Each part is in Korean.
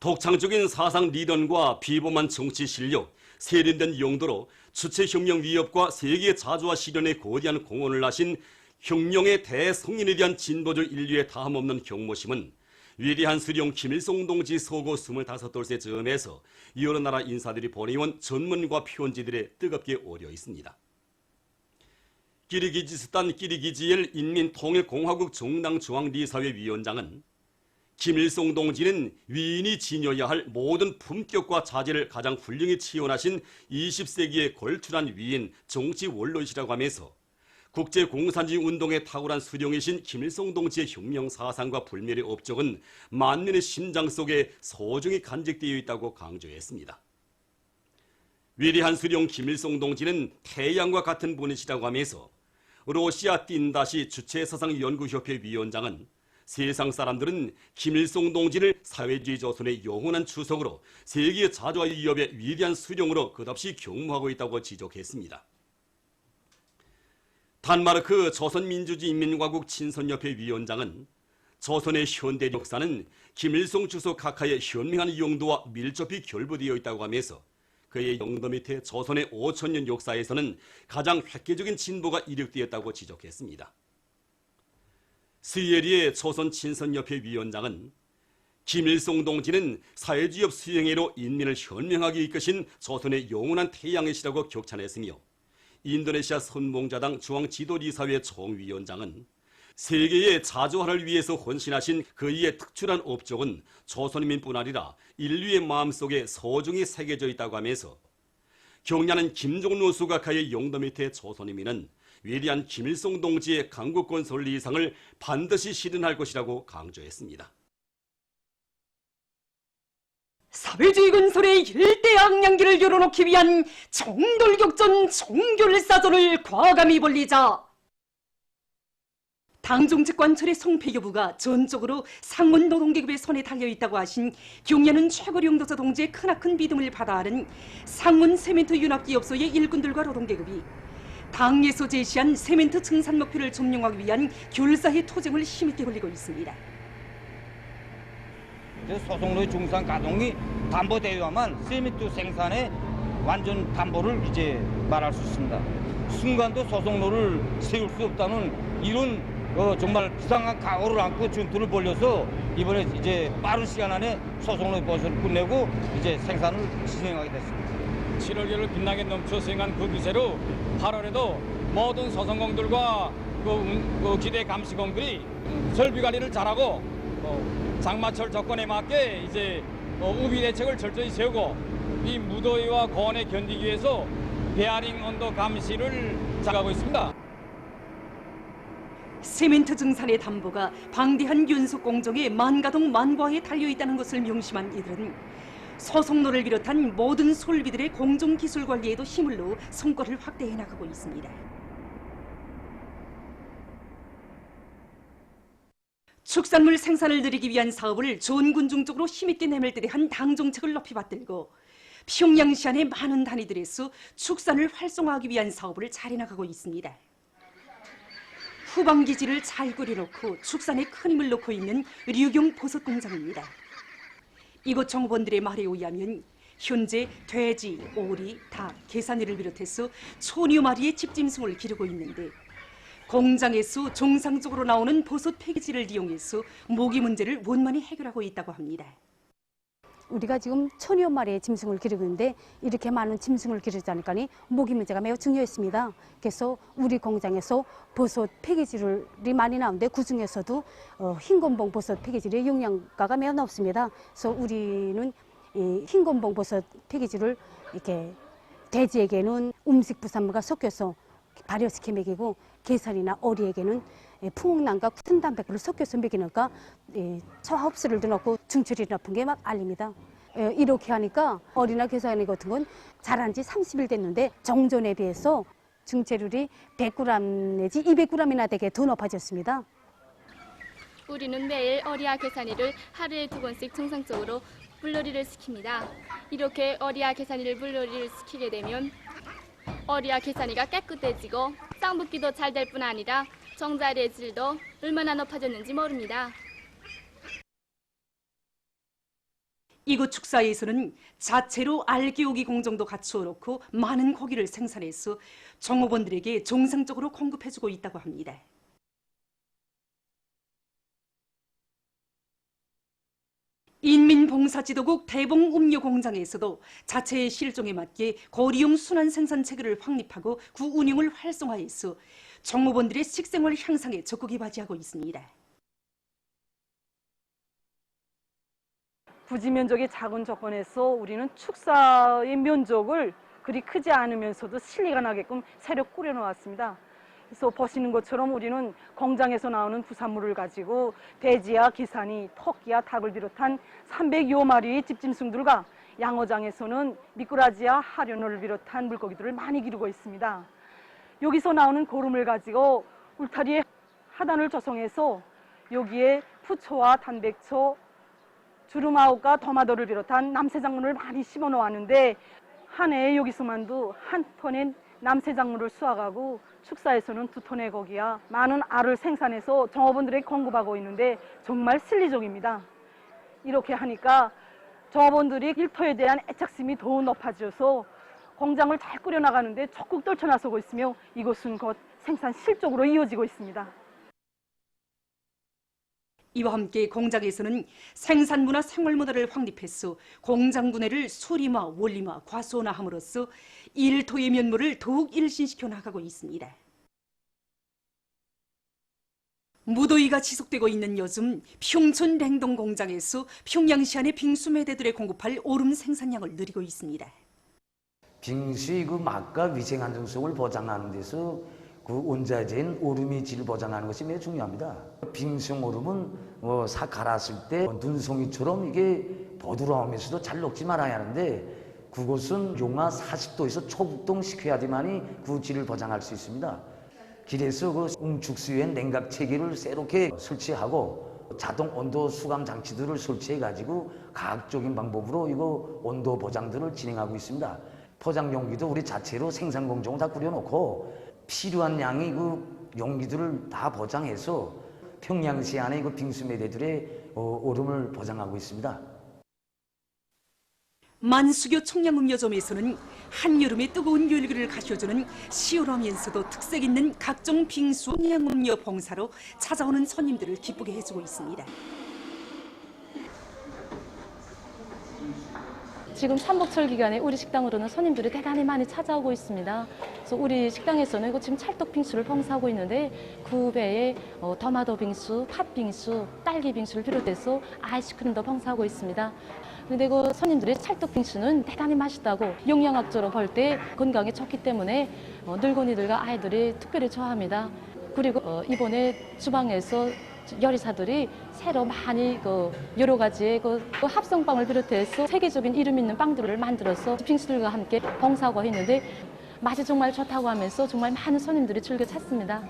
독창적인 사상 리더과 비범한 정치 실력, 세련된 용도로 주체혁명 위협과 세계 자주화 실현에 거대한 공헌을 하신 혁명의 대성인에 대한 진보적 인류의 다함없는 경모심은 위대한 수령 김일성 동지 서거 25돌째 즈음에서 여러 나라 인사들이 보내온 전문과 편지들에 뜨겁게 오려 있습니다. 키르기즈스탄 키르기지엘 인민통일공화국 정당중앙리사회 위원장은 김일성 동지는 위인이 지녀야 할 모든 품격과 자질을 가장 훌륭히 치원하신 20세기의 걸출한 위인 정치 원로이시라고 하면서 국제공산주의 운동에 탁월한 수령이신 김일성 동지의 혁명 사상과 불멸의 업적은 만민의 심장 속에 소중히 간직되어 있다고 강조했습니다. 위대한 수령 김일성 동지는 태양과 같은 분이시라고 하면서 러시아 띵다시 주체사상연구협회 위원장은 세상 사람들은 김일성 동지를 사회주의 조선의 영원한 추석으로 세계 자주화 위협의 위대한 수령으로 끝없이 경무하고 있다고 지적했습니다. 단마르크 조선민주주의인민공화국 친선협회 위원장은 조선의 현대 역사는 김일성 주석 각하의 현명한 용도와 밀접히 결부되어 있다고 하면서 그의 영도 밑에 조선의 5천년 역사에서는 가장 획기적인 진보가 이룩되었다고 지적했습니다. 스이에리의 조선 친선협회 위원장은 김일성 동지는 사회주의 수행회로 인민을 현명하게 이끄신 조선의 영원한 태양이시라고 격찬했으며 인도네시아 선봉자당 중앙지도리사회 총위원장은 세계의 자주화를 위해서 헌신하신 그의 특출한 업적은 조선인민뿐 아니라 인류의 마음속에 소중히 새겨져 있다고 하면서 경ля는 김종로 수각하의 영도 밑에 조선인민은 위대한 김일성 동지의 강국권 설리 이상을 반드시 실현할 것이라고 강조했습니다. 사회주의 건설의 일대악량기를 열어놓기 위한 정돌격전 정결사전을 과감히 벌리자 당종직 관철의 송폐교부가 전적으로 상문 노동계급의 손에 달려있다고 하신 경야는 최고령도서 동지의 크나큰 믿음을 받아 하는 상문 세멘트 윤합기업소의 일꾼들과 노동계급이 당에서 제시한 세멘트 증산 목표를 점령하기 위한 결사의 투쟁을 힘있게 벌이고 있습니다. 소속로의 중산 가동이 담보되어야만 세멘트 생산의 완전 담보를 이제 말할 수 있습니다. 순간도 소속로를 세울 수 없다는 이런 정말 비상한 각오를 안고 전투를 벌여서 이번에 이제 빠른 시간 안에 소속로의 버스를 끝내고 이제 생산을 진행하게 됐습니다. 7월계를 빛나게 넘쳐 수행한 그 기세로 8월에도 모든 소속공들과 그 기대 감시공들이 설비 관리를 잘하고 장마철 조건에 맞게 이제 우비 대책을 철저히 세우고 이 무더위와 고온에 견디기 위해서 베어링 온도 감시를 잘하고 있습니다. 세멘트 증산의 담보가 방대한 윤속 공정의 만가동 만과에 달려있다는 것을 명심한 이들은 소속로를 비롯한 모든 솔비들의 공정기술 관리에도 힘을 넣어 성과를 확대해 나가고 있습니다. 축산물 생산을 늘리기 위한 사업을 전군중적으로 힘있게 내밀 때 한 당정책을 높이 받들고 평양시 안의 많은 단위들에서 축산을 활성화하기 위한 사업을 잘해 나가고 있습니다. 후방기지를 잘 꾸려놓고 축산에 큰 힘을 놓고 있는 류경 보석 공장입니다. 이곳 정보원들의 말에 의하면 현재 돼지, 오리, 닭, 계산이를 비롯해서 천여 마리의 집짐승을 기르고 있는데 공장에서 정상적으로 나오는 버섯 폐기지를 이용해서 모기 문제를 원만히 해결하고 있다고 합니다. 우리가 지금 천여 마리의 짐승을 기르고 있는데 이렇게 많은 짐승을 기르지 않으니까 모기 문제가 매우 중요했습니다. 그래서 우리 공장에서 버섯 폐기질이 많이 나오는데 그중에서도 흰곤봉 버섯 폐기질의 영양가가 매우 높습니다. 그래서 우리는 이 흰곤봉 버섯 폐기질을 이렇게 돼지에게는 음식 부산물과 섞여서 발효시켜 먹이고 게살이나 오리에게는 풍옥난과 큰 단백질을 섞여서 먹이니까 저하흡수를 넣고 증출이 높은 게 막 알립니다. 이렇게 하니까 오리나 게살 같은 건 자란 지 30일 됐는데 정전에 비해서 증체율이 100g 내지 200g이나 되게 더 높아졌습니다. 우리는 매일 어리와 계산이를 하루에 2번씩 정상적으로 물놀이를 시킵니다. 이렇게 어리와 계산이를 물놀이를 시키게 되면 어리와 계산이가 깨끗해지고 쌍붙기도 잘 될 뿐 아니라 정자리의 질도 얼마나 높아졌는지 모릅니다. 이곳 축사에서는 자체로 알기오기 공정도 갖추어 놓고 많은 고기를 생산해서 종업원들에게 정상적으로 공급해주고 있다고 합니다. 인민봉사지도국 대봉음료공장에서도 자체의 실종에 맞게 거리용 순환 생산 체계를 확립하고 그 운영을 활성화해서 종업원들의 식생활 향상에 적극이 바지하고 있습니다. 부지 면적이 작은 조건에서 우리는 축사의 면적을 그리 크지 않으면서도 실리가 나게끔 새로 꾸려놓았습니다. 그래서 보시는 것처럼 우리는 공장에서 나오는 부산물을 가지고 돼지야 기산이, 토끼야 닭을 비롯한 300여 마리의 집짐승들과 양어장에서는 미꾸라지야 하련어를 비롯한 물고기들을 많이 기르고 있습니다. 여기서 나오는 고름을 가지고 울타리에 하단을 조성해서 여기에 푸초와 단백초, 주름아웃과 더마도를 비롯한 남새작물을 많이 심어 놓았는데 한 해에 여기서만도 한 톤의 남새작물을 수확하고 축사에서는 2톤의 고기와 많은 알을 생산해서 종업원들에게 공급하고 있는데 정말 실리적입니다. 이렇게 하니까 종업원들이 일터에 대한 애착심이 더욱 높아져서 공장을 잘 꾸려나가는데 적극 떨쳐나서고 있으며 이곳은 곧 생산 실적으로 이어지고 있습니다. 이와 함께 공장에서는 생산문화 생활문화를 확립해서 공장 분해를 수리화, 원리화, 과수원화함으로써 일토의 면모를 더욱 일신시켜 나가고 있습니다. 무더위가 지속되고 있는 요즘 평촌 냉동 공장에서 평양시 안의 빙수 매대들에 공급할 얼음 생산량을 늘리고 있습니다. 빙수의 그 맛과 위생 안정성을 보장하는 데서 그 원자재인 얼음의 질을 보장하는 것이 매우 중요합니다. 빙수 얼음은 사 갈았을 때 눈송이처럼 이게 보드라우면서도 잘 녹지 말아야 하는데 그것은 용화 40도에서 초극동시켜야지만이 그 질을 보장할 수 있습니다. 길에서 그 응축수에 냉각 체계를 새롭게 설치하고 자동 온도 수감 장치들을 설치해 가지고 과학적인 방법으로 이거 온도 보장들을 진행하고 있습니다. 포장 용기도 우리 자체로 생산 공정을 다 꾸려놓고 필요한 양의 그 용기들을 다 보장해서 평양시 안에 그 빙수 매대들의 얼음을 보장하고 있습니다. 만수교 청량음료점에서는 한여름의 뜨거운 열기를 가셔주는 시원하면서도 특색 있는 각종 빙수 청량음료 봉사로 찾아오는 손님들을 기쁘게 해주고 있습니다. 지금 삼복철 기간에 우리 식당으로는 손님들이 대단히 많이 찾아오고 있습니다. 그래서 우리 식당에서는 지금 찰떡 빙수를 봉사하고 있는데 그 외에 더마도 빙수, 팥 빙수, 딸기 빙수를 비롯해서 아이스크림도 봉사하고 있습니다. 근데 그 손님들이 찰떡 빙수는 대단히 맛있다고 영양학적으로 볼 때 건강에 좋기 때문에 늙은이들과 아이들이 특별히 좋아합니다. 그리고 이번에 주방에서 요리사들이 새로 많이 여러 가지의 합성빵을 비롯해서 세계적인 이름 있는 빵들을 만들어서 빙수들과 함께 봉사하고 있는데 맛이 정말 좋다고 하면서 정말 많은 손님들이 즐겨 찾습니다.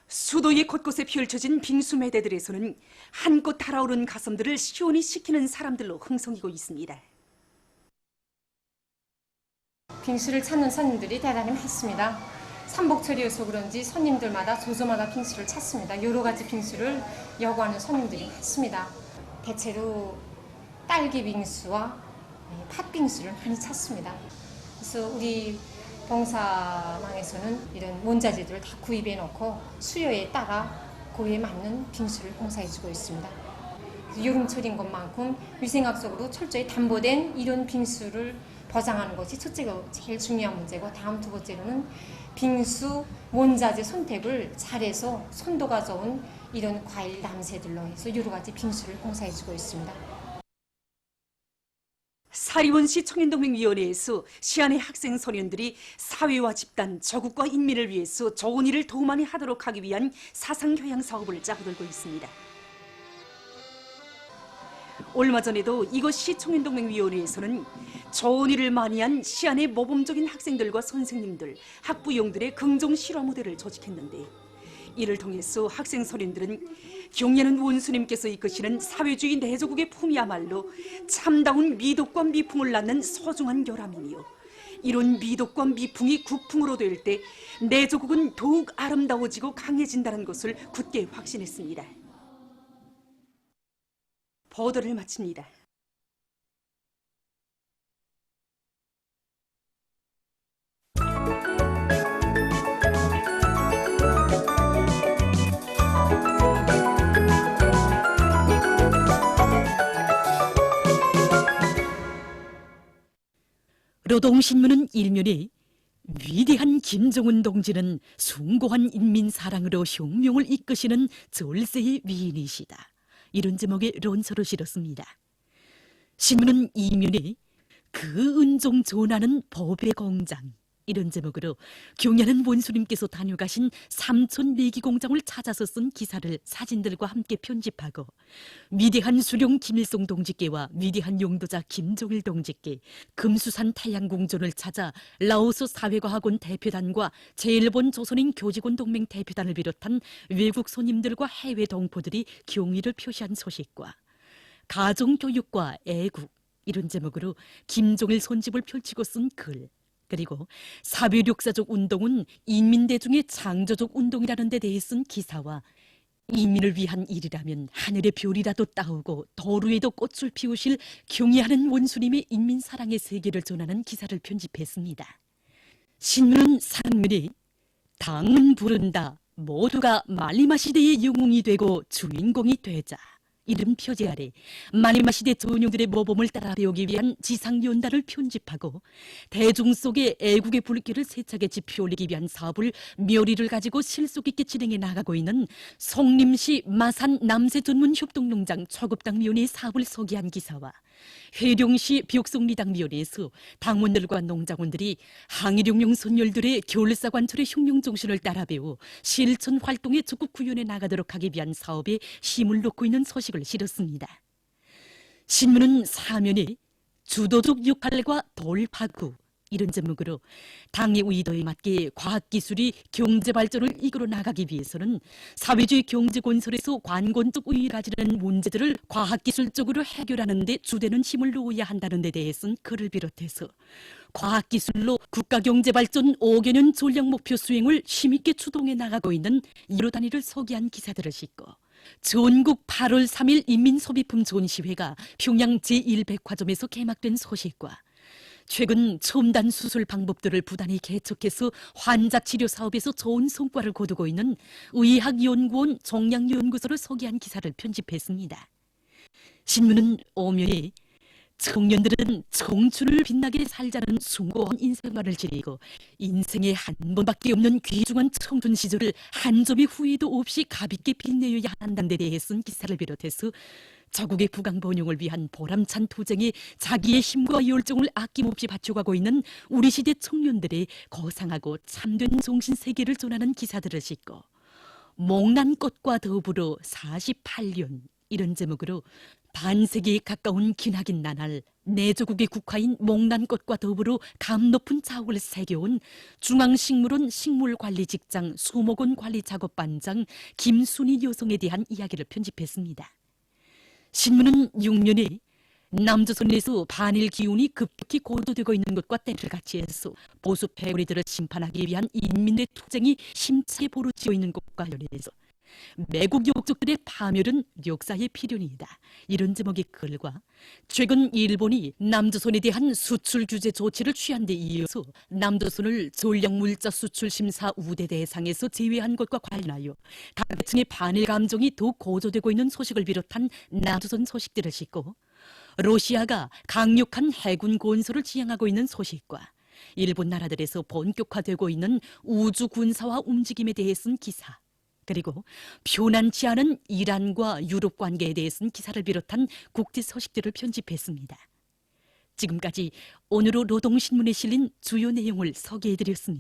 수도의 곳곳에 펼쳐진 빙수 매대들에서는 한껏 달아오른 가슴들을 시원히 식히는 사람들로 흥성이고 있습니다. 빙수를 찾는 손님들이 대단히 많습니다. 삼복철이어서 그런지 손님들마다 조조마다 빙수를 찾습니다. 여러 가지 빙수를 요구하는 손님들이 많습니다. 대체로 딸기 빙수와 팥빙수를 많이 찾습니다. 그래서 우리 봉사망에서는 이런 원자재들을 다 구입해 놓고 수요에 따라 그에 맞는 빙수를 봉사해주고 있습니다. 여름철인 것만큼 위생학적으로 철저히 담보된 이런 빙수를 보장하는 것이 첫째가 제일 중요한 문제고, 다음 두 번째로는 빙수 원자재 선택을 잘해서 선도가 좋은 이런 과일 남새들로 해서 여러 가지 빙수를 봉사해주고 있습니다. 사리원시 청년동맹위원회에서 시안의 학생 소년들이 사회와 집단, 조국과 인민을 위해서 좋은 일을 더 많이 하도록 하기 위한 사상교양 사업을 짜고들고 있습니다. 얼마 전에도 이곳 시청년동맹위원회에서는 좋은 일을 많이 한 시안의 모범적인 학생들과 선생님들, 학부용들의 긍정 실화 무대를 조직했는데, 이를 통해서 학생 소년들은 경례는 원수님께서 이끄시는 사회주의 내조국의 품이야말로 참다운 미덕과 미풍을 낳는 소중한 결함이며, 이런 미덕과 미풍이 국풍으로 될 때 내조국은 더욱 아름다워지고 강해진다는 것을 굳게 확신했습니다. 보도를 마칩니다. 노동신문은 일면에 위대한 김정은 동지는 숭고한 인민 사랑으로 혁명을 이끄시는 절세의 위인이시다. 이런 제목의 론서를 실었습니다. 신문은 이면에 그 은종 전하는 법의 공장, 이런 제목으로 경연한 원수님께서 다녀가신 삼촌 내기 공장을 찾아서 쓴 기사를 사진들과 함께 편집하고 위대한 수령 김일성 동지께와 위대한 용도자 김정일 동지께 금수산 태양궁전을 찾아 라오스 사회과학원 대표단과 제1본 조선인 교직원 동맹 대표단을 비롯한 외국 손님들과 해외 동포들이 경의를 표시한 소식과 가정교육과 애국, 이런 제목으로 김정일 손집을 펼치고 쓴 글, 그리고 사회력사적 운동은 인민대중의 창조적 운동이라는 데 대해 쓴 기사와 인민을 위한 일이라면 하늘의 별이라도 따오고 도루에도 꽃을 피우실 경애하는 원수님의 인민사랑의 세계를 전하는 기사를 편집했습니다. 신문은 상면에 당은 부른다, 모두가 말리마시대의 영웅이 되고 주인공이 되자, 이름 표지 아래 말리마시대 전용들의 모범을 따라 배우기 위한 지상연단을 편집하고 대중 속에 애국의 불길을 세차게 지펴올리기 위한 사업을 묘리를 가지고 실속 있게 진행해 나가고 있는 송림시 마산 남새 전문 협동농장 초급당위원회의 사업을 소개한 기사와 회룡시 벽송리당위원회에서 당원들과 농장원들이 항일혁명 선열들의 겨울사관철의 혁명정신을 따라 배워 실천 활동에 적극 구현해 나가도록 하기 위한 사업에 힘을 놓고 있는 소식을 실었습니다. 신문은 사면에 주도적 역할과 돌파구, 이런 제목으로 당의 의도에 맞게 과학기술이 경제발전을 이끌어 나가기 위해서는 사회주의 경제건설에서 관건적 의의를 가지는 문제들을 과학기술적으로 해결하는 데 주되는 힘을 놓아야 한다는 데 대해 쓴 글을 비롯해서 과학기술로 국가경제발전 5개년 전략목표 수행을 힘있게 추동해 나가고 있는 이로 단위를 소개한 기사들을 싣고 전국 8월 3일 인민소비품 전시회가 평양 제1백화점에서 개막된 소식과 최근 첨단 수술 방법들을 부단히 개척해서 환자 치료 사업에서 좋은 성과를 거두고 있는 의학연구원 종양연구소를 소개한 기사를 편집했습니다. 신문은 오면에 청년들은 청춘을 빛나게 살자는 숭고한 인생관을 지니고 인생에 한 번밖에 없는 귀중한 청춘 시절을 한 점의 후회도 없이 가볍게 빛내어야 한다는 데 대해 쓴 기사를 비롯해서 자국의 부강 번영을 위한 보람찬 투쟁에 자기의 힘과 열정을 아낌없이 바쳐가고 있는 우리 시대 청년들의 거상하고 참된 정신 세계를 전하는 기사들을 싣고 목난 꽃과 더불어 48년, 이런 제목으로 반세기에 가까운 기나긴 나날 내조국의 국화인 목난꽃과 더불어 감 높은 자욱을 새겨온 중앙식물원 식물관리직장 수목원 관리작업반장 김순희 여성에 대한 이야기를 편집했습니다. 신문은 6면에 남조선에서 반일 기운이 급격히 고조되고 있는 것과 때를 같이 해서 보수 패거리들을 심판하기 위한 인민의 투쟁이 힘차게 벌어지고 있는 것과 관련해서 매국 역적들의 파멸은 역사의 필연이다, 이런 제목의 글과 최근 일본이 남조선에 대한 수출 규제 조치를 취한 데 이어서 남조선을 전략물자 수출 심사 우대 대상에서 제외한 것과 관련하여 각 계층의 반일 감정이 더욱 고조되고 있는 소식을 비롯한 남조선 소식들을 싣고 러시아가 강력한 해군 건설을 지향하고 있는 소식과 일본 나라들에서 본격화되고 있는 우주 군사화 움직임에 대해 쓴 기사, 그리고 편안치 않은 이란과 유럽 관계에 대해 쓴 기사를 비롯한 국제 소식들을 편집했습니다. 지금까지 오늘의 노동신문에 실린 주요 내용을 소개해드렸습니다.